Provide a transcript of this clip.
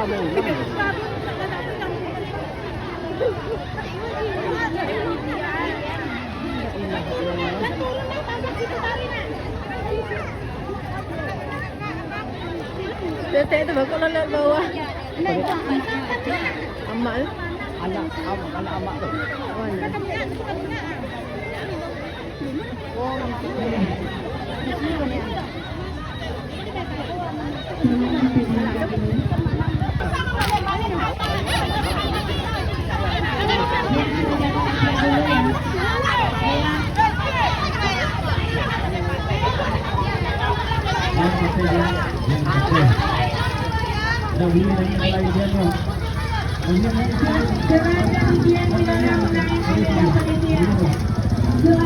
Tete tu bagus lah nak bawa. Amal. Anak amak tu. Dengan kemudian kita menang